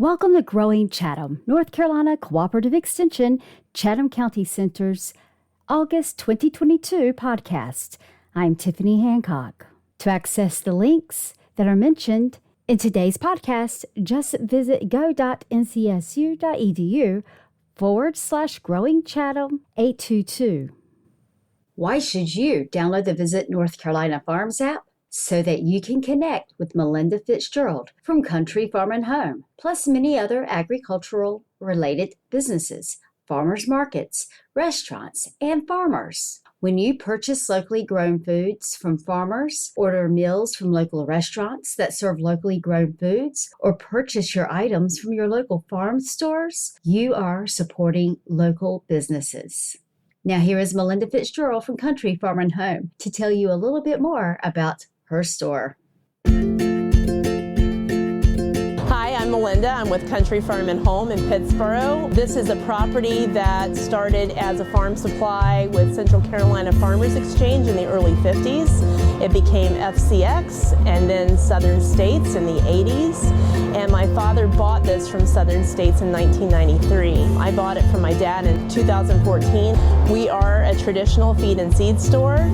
Welcome to Growing Chatham, North Carolina Cooperative Extension, Chatham County Center's August 2022 podcast. I'm Tiffany Hancock. To access the links that are mentioned in today's podcast, just visit go.ncsu.edu/Growing Chatham 822. Why should you download the Visit North Carolina Farms app? So that you can connect with Melinda Fitzgerald from Country Farm and Home, plus many other agricultural-related businesses, farmers markets, restaurants, and farmers. When you purchase locally grown foods from farmers, order meals from local restaurants that serve locally grown foods, or purchase your items from your local farm stores, you are supporting local businesses. Now here is Melinda Fitzgerald from Country Farm and Home to tell you a little bit more about her store. Hi, I'm Melinda. I'm with Country Farm and Home in Pittsboro. This is a property that started as a farm supply with Central Carolina Farmers Exchange in the early 50s. It became FCX and then Southern States in the 80s. And my father bought this from Southern States in 1993. I bought it from my dad in 2014. We are a traditional feed and seed store.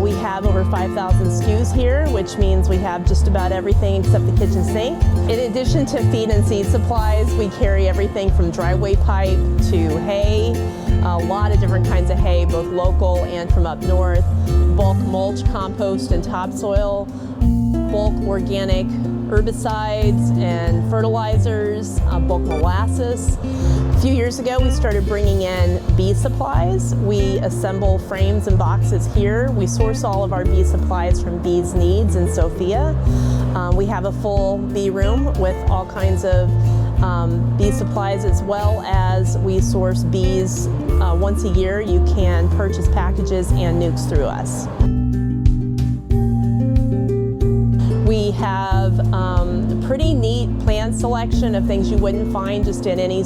We have over 5,000 SKUs here, which means we have just about everything except the kitchen sink. In addition to feed and seed supplies, we carry everything from driveway pipe to hay, a lot of different kinds of hay, both local and from up north, bulk mulch, compost, and topsoil, bulk organic herbicides and fertilizers, bulk molasses. A few years ago, we started bringing in bee supplies. We assemble frames and boxes here. We source all of our bee supplies from Bees Needs in Sophia. We have a full bee room with all kinds of bee supplies, as well as we source bees once a year. You can purchase packages and nukes through us. We have a pretty neat plant selection of things you wouldn't find just in any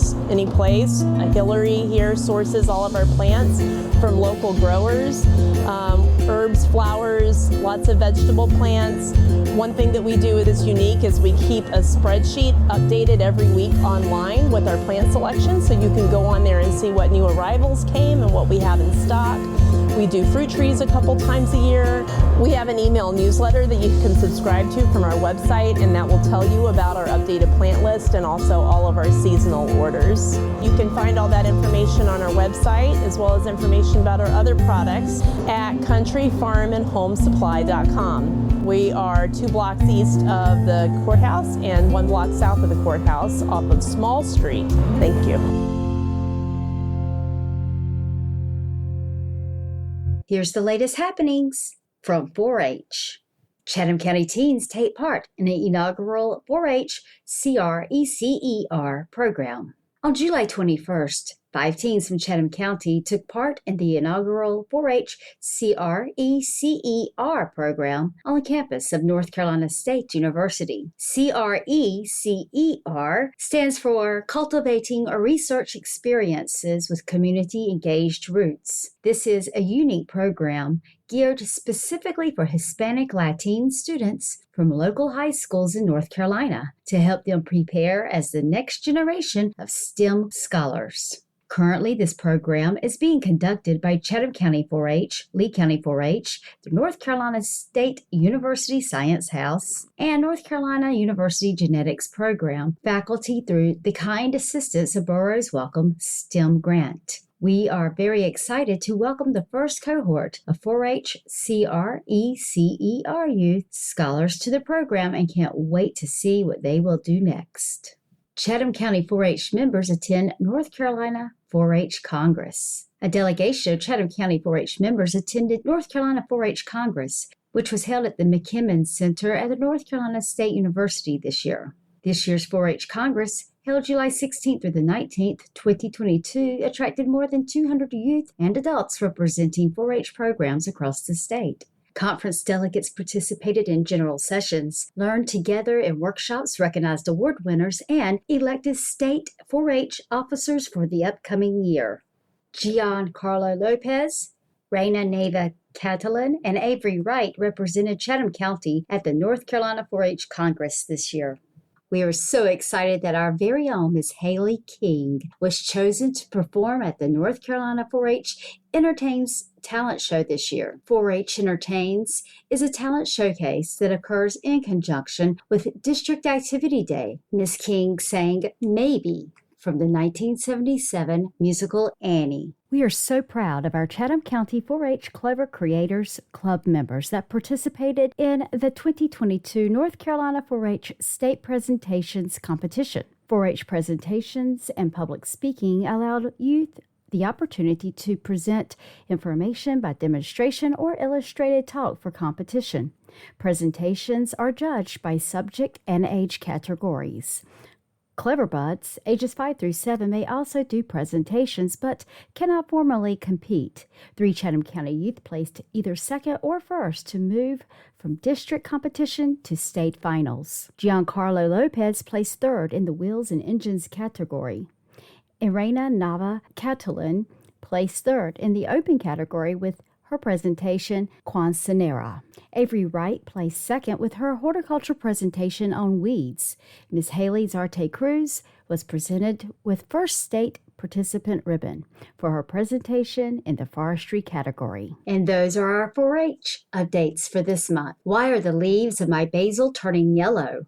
place. Hillary here sources all of our plants from local growers, herbs, flowers, lots of vegetable plants. One thing that we do that is unique is we keep a spreadsheet updated every week online with our plant selection, so you can go on there and see what new arrivals came and what we have in stock. We do fruit trees a couple times a year. We have an email newsletter that you can subscribe to from our website, and that will tell you about our updated plant list and also all of our seasonal orders. You can find all that information on our website, as well as information about our other products at countryfarmandhomesupply.com. We are 2 blocks east of the courthouse and 1 block south of the courthouse off of Small Street. Thank you. Here's the latest happenings from 4-H. Chatham County teens take part in the inaugural 4-H CRECER program. On July 21st, 5 teens from Chatham County took part in the inaugural 4-H CRECER program on the campus of North Carolina State University. CRECER stands for Cultivating Research Experiences with Community-Engaged Roots. This is a unique program geared specifically for Hispanic Latin students from local high schools in North Carolina to help them prepare as the next generation of STEM scholars. Currently, this program is being conducted by Chatham County 4-H, Lee County 4-H, the North Carolina State University Science House, and North Carolina University Genetics Program faculty through the kind assistance of Burroughs Welcome STEM Grant. We are very excited to welcome the first cohort of 4-H CRECER youth scholars to the program and can't wait to see what they will do next. Chatham County 4-H members attend North Carolina 4-H Congress. A delegation of Chatham County 4-H members attended North Carolina 4-H Congress, which was held at the McKimmon Center at the North Carolina State University this year. This year's 4-H Congress, held July 16th through the 19th, 2022, attracted more than 200 youth and adults representing 4-H programs across the state. Conference delegates participated in general sessions, learned together in workshops, recognized award winners, and elected state 4-H officers for the upcoming year. Giancarlo Lopez, Reina Neva Catalan, and Avery Wright represented Chatham County at the North Carolina 4-H Congress this year. We are so excited that our very own Miss Haley King was chosen to perform at the North Carolina 4-H Entertains Talent Show this year. 4-H Entertains is a talent showcase that occurs in conjunction with District Activity Day. Miss King sang Maybe from the 1977 musical Annie. We are so proud of our Chatham County 4-H Clover Creators Club members that participated in the 2022 North Carolina 4-H State Presentations Competition. 4-H presentations and public speaking allowed youth the opportunity to present information by demonstration or illustrated talk for competition. Presentations are judged by subject and age categories. Cleverbuds, ages 5 through 7, may also do presentations but cannot formally compete. 3 Chatham County youth placed either second or first to move from district competition to state finals. Giancarlo Lopez placed third in the wheels and engines category. Irena Nava Catalan placed third in the open category with her presentation, Quinceanera. Avery Wright placed second with her horticulture presentation on weeds. Miss Haley Zarte Cruz was presented with first state participant ribbon for her presentation in the forestry category. And those are our 4-H updates for this month. Why are the leaves of my basil turning yellow?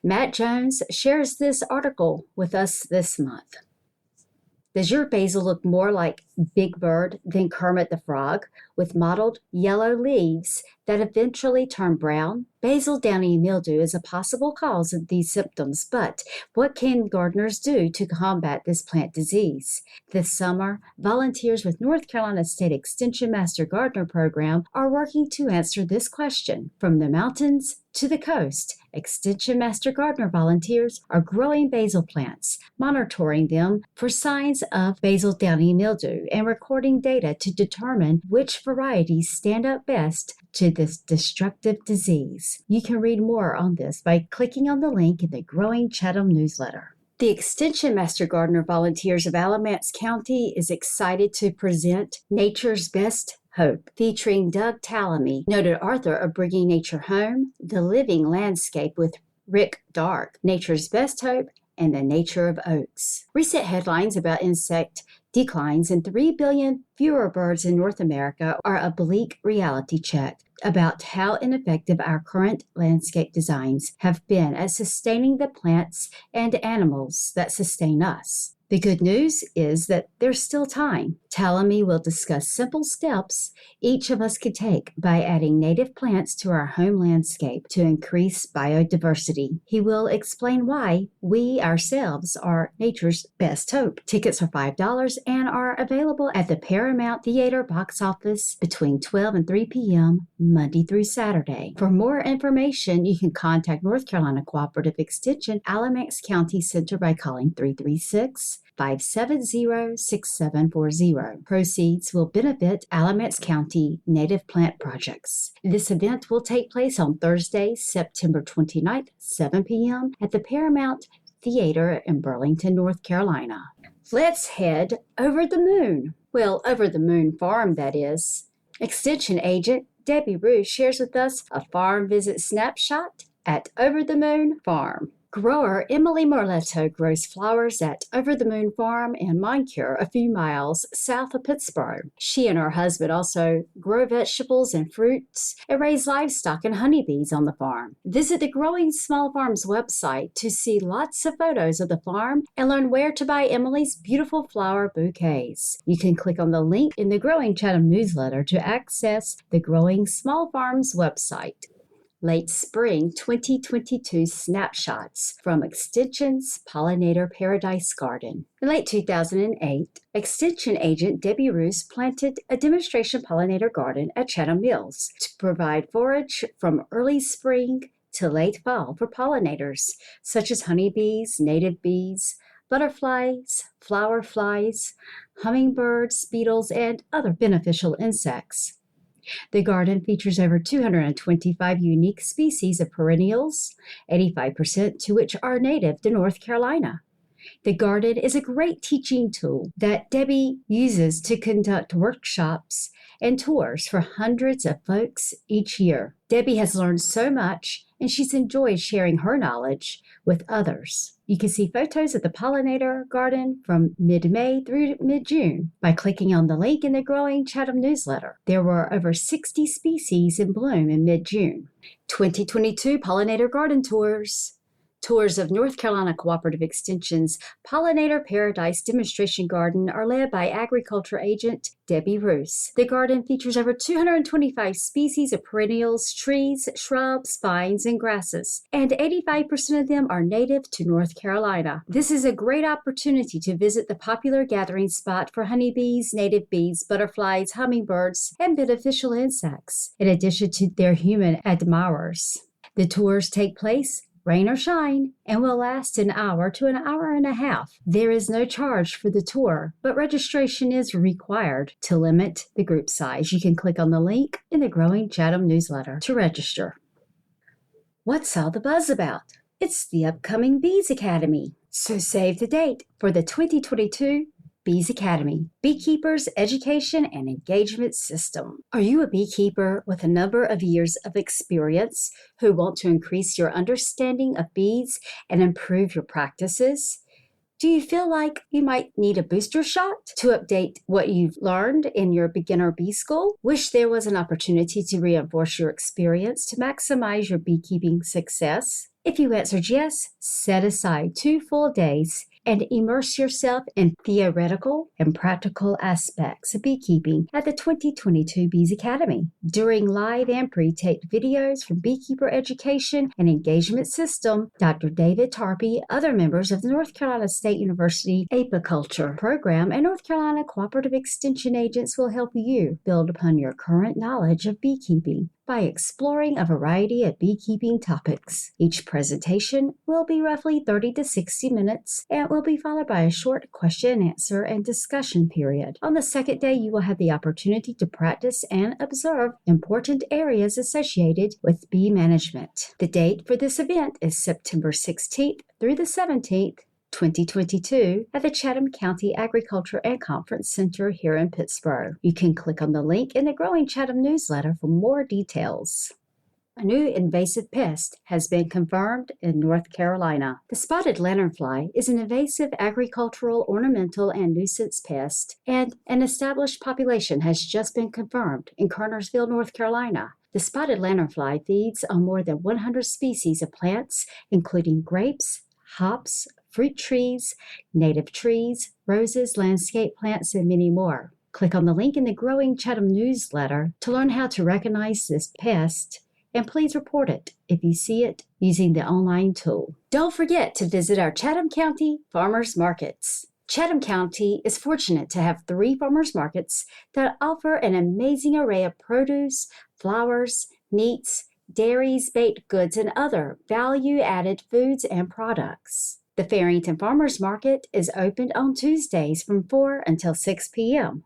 Matt Jones shares this article with us this month. Does your basil look more like Big Bird than Kermit the Frog, with mottled yellow leaves that eventually turn brown? Basil downy mildew is a possible cause of these symptoms, but what can gardeners do to combat this plant disease? This summer, volunteers with North Carolina State Extension Master Gardener Program are working to answer this question. From the mountains to the coast, Extension Master Gardener volunteers are growing basil plants, monitoring them for signs of basil downy mildew, and recording data to determine which varieties stand up best to this destructive disease. You can read more on this by clicking on the link in the Growing Chatham newsletter. The Extension Master Gardener Volunteers of Alamance County is excited to present Nature's Best Hope, featuring Doug Tallamy, noted author of Bringing Nature Home, The Living Landscape with Rick Dark, Nature's Best Hope, and The Nature of Oaks. Recent headlines about insect declines and 3 billion fewer birds in North America are a bleak reality check about how ineffective our current landscape designs have been at sustaining the plants and animals that sustain us. The good news is that there's still time. Tallamy will discuss simple steps each of us could take by adding native plants to our home landscape to increase biodiversity. He will explain why we ourselves are nature's best hope. Tickets are $5 and are available at the Paramount Theater box office between 12 and 3 p.m. Monday through Saturday. For more information, you can contact North Carolina Cooperative Extension Alamance County Center by calling 336-570-6740. Proceeds will benefit Alamance County Native Plant Projects. This event will take place on Thursday, September 29th, 7 p.m. at the Paramount Theater in Burlington, North Carolina. Let's head over the moon. Well, over the moon farm, that is. Extension agent Debbie Rue shares with us a farm visit snapshot at Over the Moon Farm. Grower Emily Morletto grows flowers at Over the Moon Farm in Moncure, a few miles south of Pittsburgh. She and her husband also grow vegetables and fruits and raise livestock and honeybees on the farm. Visit the Growing Small Farms website to see lots of photos of the farm and learn where to buy Emily's beautiful flower bouquets. You can click on the link in the Growing Chatham newsletter to access the Growing Small Farms website. Late Spring 2022 snapshots from Extension's Pollinator Paradise Garden. In late 2008, Extension agent Debbie Roos planted a demonstration pollinator garden at Chatham Mills to provide forage from early spring to late fall for pollinators such as honeybees, native bees, butterflies, flower flies, hummingbirds, beetles, and other beneficial insects. The garden features over 225 unique species of perennials, 85% to which are native to North Carolina. The garden is a great teaching tool that Debbie uses to conduct workshops and tours for hundreds of folks each year. Debbie has learned so much and she's enjoyed sharing her knowledge with others. You can see photos of the pollinator garden from mid-May through mid-June by clicking on the link in the growing Chatham newsletter. There were over 60 species in bloom in mid-June. 2022 Pollinator Garden Tours. Tours of North Carolina Cooperative Extension's Pollinator Paradise Demonstration Garden are led by Agriculture Agent Debbie Roos. The garden features over 225 species of perennials, trees, shrubs, vines, and grasses, and 85% of them are native to North Carolina. This is a great opportunity to visit the popular gathering spot for honeybees, native bees, butterflies, hummingbirds, and beneficial insects, in addition to their human admirers. The tours take place rain or shine, and will last an hour to an hour and a half. There is no charge for the tour, but registration is required. To limit the group size, you can click on the link in the growing Chatham newsletter to register. What's all the buzz about? It's the upcoming Bees Academy. So save the date for the 2022 Bees Academy, Beekeepers Education and Engagement System. Are you a beekeeper with a number of years of experience who want to increase your understanding of bees and improve your practices? Do you feel like you might need a booster shot to update what you've learned in your beginner bee school? Wish there was an opportunity to reinforce your experience to maximize your beekeeping success? If you answered yes, set aside 2 full days and immerse yourself in theoretical and practical aspects of beekeeping at the 2022 Bees Academy. During live and pre-taped videos from Beekeeper Education and Engagement System, Dr. David Tarpey, other members of the North Carolina State University Apiculture Program, and North Carolina Cooperative Extension agents will help you build upon your current knowledge of beekeeping by exploring a variety of beekeeping topics. Each presentation will be roughly 30 to 60 minutes and will be followed by a short question and answer and discussion period. On the second day, you will have the opportunity to practice and observe important areas associated with bee management. The date for this event is September 16th through the 17th, 2022 at the Chatham County Agriculture and Conference Center here in Pittsburgh. You can click on the link in the growing Chatham newsletter for more details. A new invasive pest has been confirmed in North Carolina. The spotted lanternfly is an invasive agricultural, ornamental, and nuisance pest, and an established population has just been confirmed in Kernersville, North Carolina. The spotted lanternfly feeds on more than 100 species of plants, including grapes, hops, fruit trees, native trees, roses, landscape plants, and many more. Click on the link in the growing Chatham newsletter to learn how to recognize this pest, and please report it if you see it using the online tool. Don't forget to visit our Chatham County Farmers Markets. Chatham County is fortunate to have 3 farmers markets that offer an amazing array of produce, flowers, meats, dairies, baked goods, and other value-added foods and products. The Farrington Farmers Market is opened on Tuesdays from 4 until 6 p.m.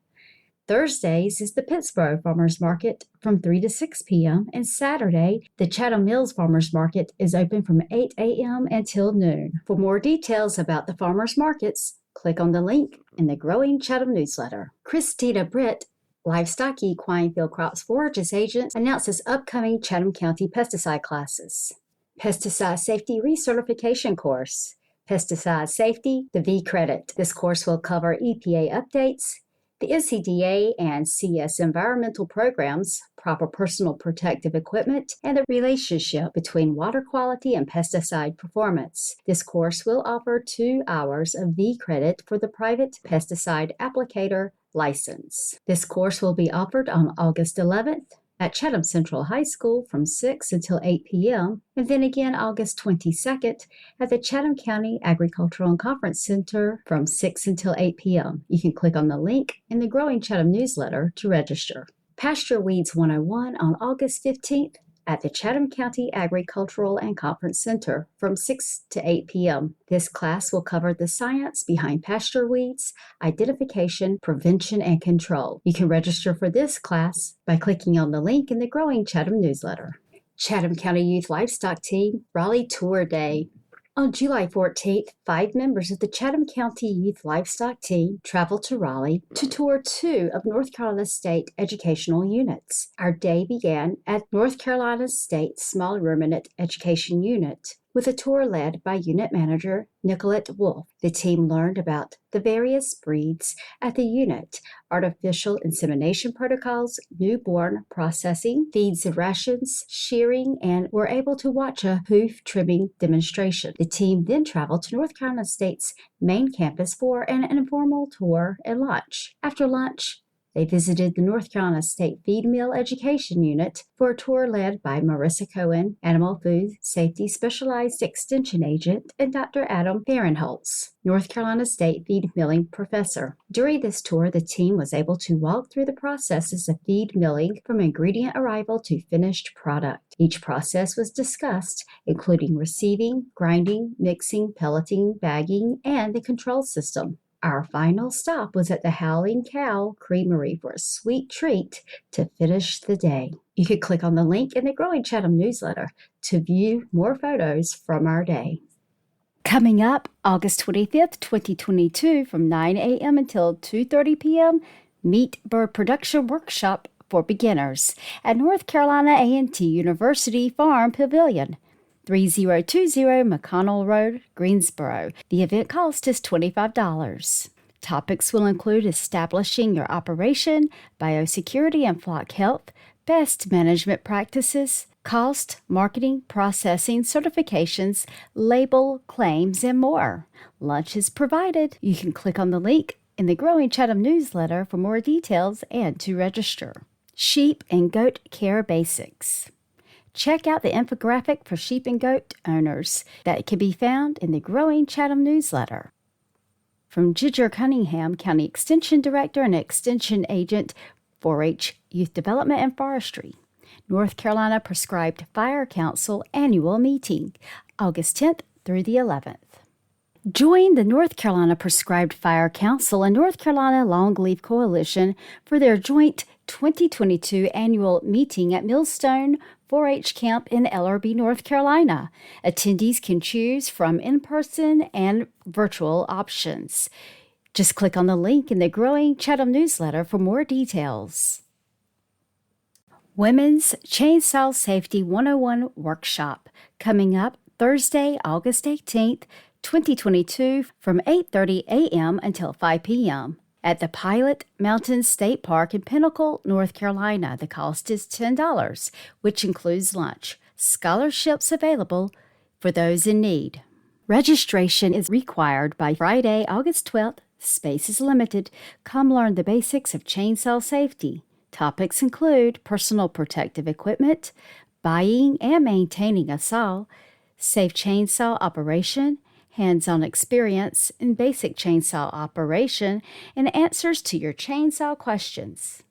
Thursdays is the Pittsburgh Farmers Market from 3 to 6 p.m. and Saturday, the Chatham Mills Farmers Market is open from 8 a.m. until noon. For more details about the farmers markets, click on the link in the growing Chatham newsletter. Christina Britt, Livestock Equine Field Crops Forages Agent, announces upcoming Chatham County pesticide classes. Pesticide Safety Recertification Course. Pesticide Safety, the V Credit. This course will cover EPA updates, the NCDA and CS environmental programs, proper personal protective equipment, and the relationship between water quality and pesticide performance. This course will offer 2 hours of V credit for the private pesticide applicator license. This course will be offered on August 11th at Chatham Central High School from 6 until 8 p.m., and then again August 22nd at the Chatham County Agricultural and Conference Center from 6 until 8 p.m. You can click on the link in the growing Chatham newsletter to register. Pasture Weeds 101 on August 15th at the Chatham County Agricultural and Conference Center from 6 to 8 p.m. This class will cover the science behind pasture weeds, identification, prevention, and control. You can register for this class by clicking on the link in the growing Chatham newsletter. Chatham County Youth Livestock Team Raleigh Tour Day. On July 14th, 5 members of the Chatham County Youth Livestock Team traveled to Raleigh to tour 2 of North Carolina State educational units. Our day began at North Carolina State Small Ruminant Education Unit with a tour led by Unit Manager Nicolette Wolf. The team learned about the various breeds at the unit, artificial insemination protocols, newborn processing, feeds and rations, shearing, and were able to watch a hoof trimming demonstration. The team then traveled to North Carolina State's main campus for an informal tour and lunch. After lunch, they visited the North Carolina State Feed Mill Education Unit for a tour led by Marissa Cohen, Animal Food Safety Specialized Extension Agent, and Dr. Adam Fahrenholtz, North Carolina State Feed Milling Professor. During this tour, the team was able to walk through the processes of feed milling from ingredient arrival to finished product. Each process was discussed, including receiving, grinding, mixing, pelleting, bagging, and the control system. Our final stop was at the Howling Cow Creamery for a sweet treat to finish the day. You can click on the link in the Growing Chatham newsletter to view more photos from our day. Coming up, August 25th, 2022, from 9 a.m. until 2:30 p.m., Meat Bird Production Workshop for Beginners at North Carolina A&T University Farm Pavilion, 3020 McConnell Road, Greensboro. The event cost is $25. Topics will include establishing your operation, biosecurity and flock health, best management practices, cost, marketing, processing, certifications, label, claims, and more. Lunch is provided. You can click on the link in the Growing Chatham newsletter for more details and to register. Sheep and Goat Care Basics. Check out the infographic for sheep and goat owners that can be found in the Growing Chatham newsletter. From Ginger Cunningham, County Extension Director and Extension Agent, 4-H Youth Development and Forestry. North Carolina Prescribed Fire Council Annual Meeting, August 10th through the 11th. Join the North Carolina Prescribed Fire Council and North Carolina Longleaf Coalition for their joint 2022 annual meeting at Millstone 4-H Camp in Ellerbe, North Carolina. Attendees can choose from in-person and virtual options. Just click on the link in the Growing Chatham newsletter for more details. Women's Chainsaw Safety 101 Workshop coming up Thursday, August 18th, 2022 from 8:30 a.m. until 5 p.m. at the Pilot Mountain State Park in Pinnacle, North Carolina. The cost is $10, which includes lunch. Scholarships available for those in need. Registration is required by Friday, August 12th. Space is limited. Come learn the basics of chainsaw safety. Topics include personal protective equipment, buying and maintaining a saw, safe chainsaw operation, hands-on experience in basic chainsaw operation, and answers to your chainsaw questions.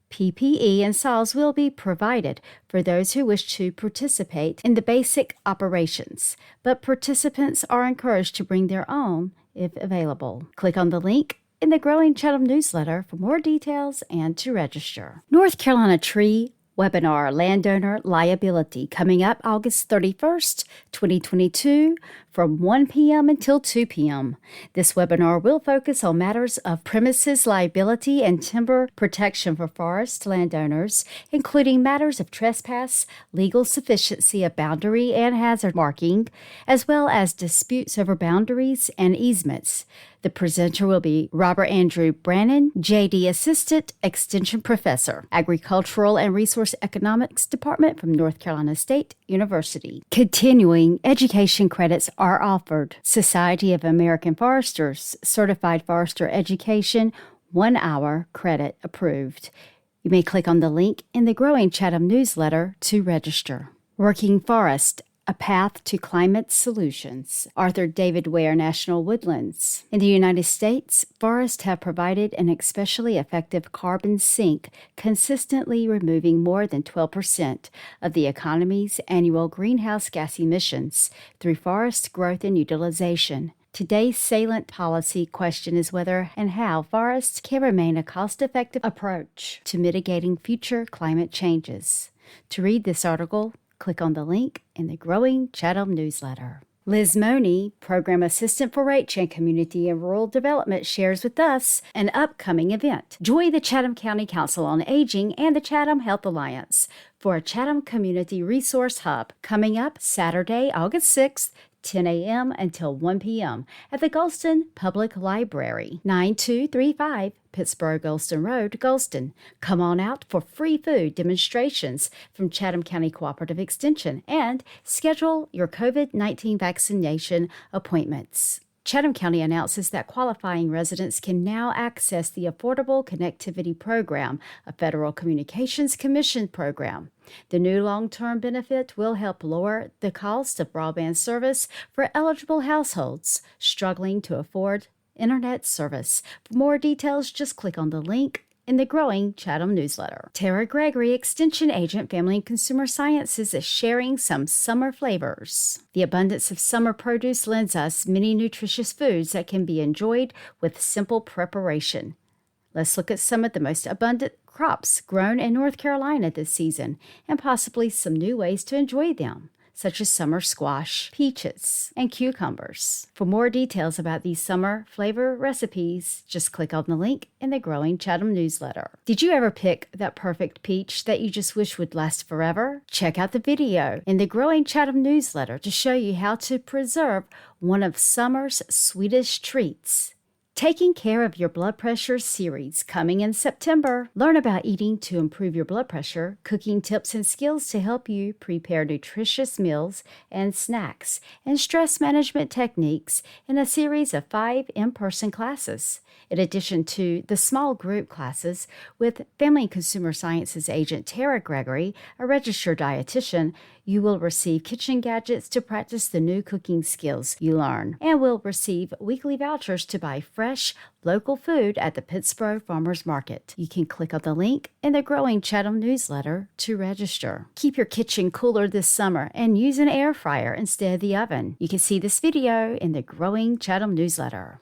PPE and saws will be provided for those who wish to participate in the basic operations, but participants are encouraged to bring their own if available. Click on the link in the Growing Chatham newsletter for more details and to register. North Carolina Tree Webinar Landowner Liability coming up August 31st, 2022 from 1 p.m. until 2 p.m. This webinar will focus on matters of premises liability and timber protection for forest landowners, including matters of trespass, legal sufficiency of boundary and hazard marking, as well as disputes over boundaries and easements. The presenter will be Robert Andrew Brannon, J.D. Assistant Extension Professor, Agricultural and Resource Economics Department from North Carolina State University. Continuing education credits are offered. Society of American Foresters, Certified Forester Education, 1 hour credit approved. You may click on the link in the Growing Chatham newsletter to register. Working Forest, A Path to Climate Solutions. Arthur David Ware National Woodlands. In the United States, forests have provided an especially effective carbon sink, consistently removing more than 12% of the economy's annual greenhouse gas emissions through forest growth and utilization. Today's salient policy question is whether and how forests can remain a cost-effective approach to mitigating future climate changes. To read this article, click on the link in the Growing Chatham newsletter. Liz Money, Program Assistant 4-H and Community and Rural Development, shares with us an upcoming event. Join the Chatham County Council on Aging and the Chatham Health Alliance for a Chatham Community Resource Hub coming up Saturday, August 6th, 10 a.m. until 1 p.m. at the Gulston Public Library, 9235 Pittsburgh-Gulston Road, Gulston. Come on out for free food demonstrations from Chatham County Cooperative Extension and schedule your COVID-19 vaccination appointments. Chatham County announces that qualifying residents can now access the Affordable Connectivity Program, a Federal Communications Commission program. The new long-term benefit will help lower the cost of broadband service for eligible households struggling to afford internet service. For more details, just click on the link in the growing Chatham newsletter. Tara Gregory, Extension Agent, Family and Consumer Sciences, is sharing some summer flavors. The abundance of summer produce lends us many nutritious foods that can be enjoyed with simple preparation. Let's look at some of the most abundant crops grown in North Carolina this season and possibly some new ways to enjoy them, such as summer squash, peaches, and cucumbers. For more details about these summer flavor recipes, just click on the link in the Growing Chatham newsletter. Did you ever pick that perfect peach that you just wish would last forever? Check out the video in the Growing Chatham newsletter to show you how to preserve one of summer's sweetest treats. Taking Care of Your Blood Pressure series coming in September. Learn about eating to improve your blood pressure, cooking tips and skills to help you prepare nutritious meals and snacks, and stress management techniques in a series of 5 in-person classes. In addition to the small group classes with Family and Consumer Sciences agent Tara Gregory, a registered dietitian, you will receive kitchen gadgets to practice the new cooking skills you learn, and will receive weekly vouchers to buy fresh, local food at the Pittsburgh Farmers Market. You can click on the link in the Growing Chatham newsletter to register. Keep your kitchen cooler this summer and use an air fryer instead of the oven. You can see this video in the Growing Chatham newsletter.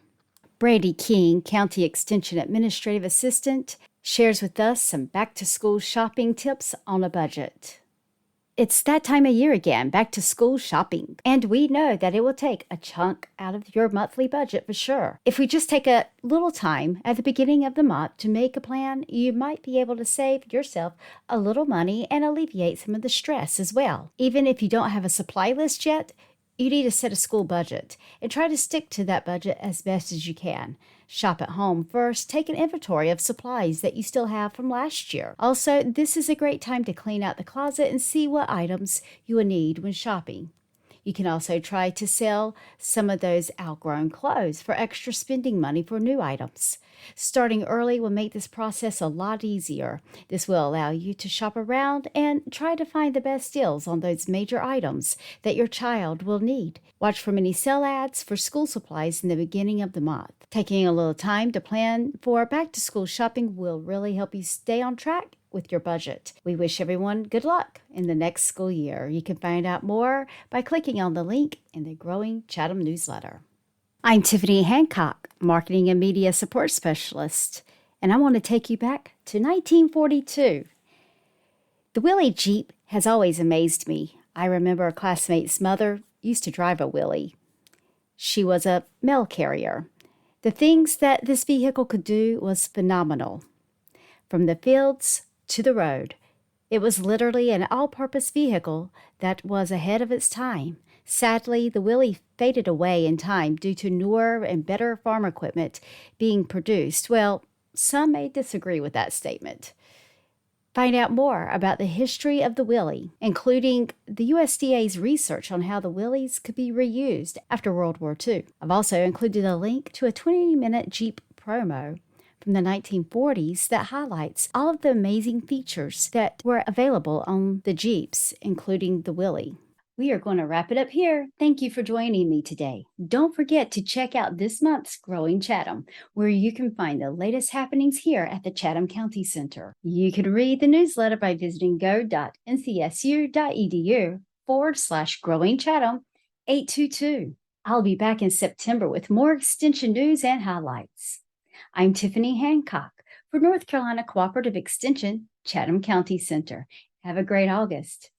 Brady King, County Extension Administrative Assistant, shares with us some back-to-school shopping tips on a budget. It's that time of year again, back to school shopping. And we know that it will take a chunk out of your monthly budget for sure. If we just take a little time at the beginning of the month to make a plan, you might be able to save yourself a little money and alleviate some of the stress as well. Even if you don't have a supply list yet, you need to set a school budget and try to stick to that budget as best as you can. Shop at home first. Take an inventory of supplies that you still have from last year. Also, this is a great time to clean out the closet and see what items you will need when shopping. You can also try to sell some of those outgrown clothes for extra spending money for new items. Starting early will make this process a lot easier. This will allow you to shop around and try to find the best deals on those major items that your child will need. Watch for many sale ads for school supplies in the beginning of the month. Taking a little time to plan for back-to-school shopping will really help you stay on track with your budget. We wish everyone good luck in the next school year. You can find out more by clicking on the link in the Growing Chatham newsletter. I'm Tiffany Hancock, Marketing and Media Support Specialist, and I want to take you back to 1942. The Willys Jeep has always amazed me. I remember a classmate's mother used to drive a Willys. She was a mail carrier. The things that this vehicle could do was phenomenal. From the fields to the road, it was literally an all-purpose vehicle that was ahead of its time. Sadly, the Willys faded away in time due to newer and better farm equipment being produced. Well, some may disagree with that statement. Find out more about the history of the Willys, including the USDA's research on how the Willys could be reused after World War II. I've also included a link to a 20-minute Jeep promo from the 1940s that highlights all of the amazing features that were available on the Jeeps, including the Willys. We are going to wrap it up here. Thank you for joining me today. Don't forget to check out this month's Growing Chatham, where you can find the latest happenings here at the Chatham County Center. You can read the newsletter by visiting go.ncsu.edu/Growing Chatham 822. I'll be back in September with more Extension news and highlights. I'm Tiffany Hancock for North Carolina Cooperative Extension, Chatham County Center. Have a great August.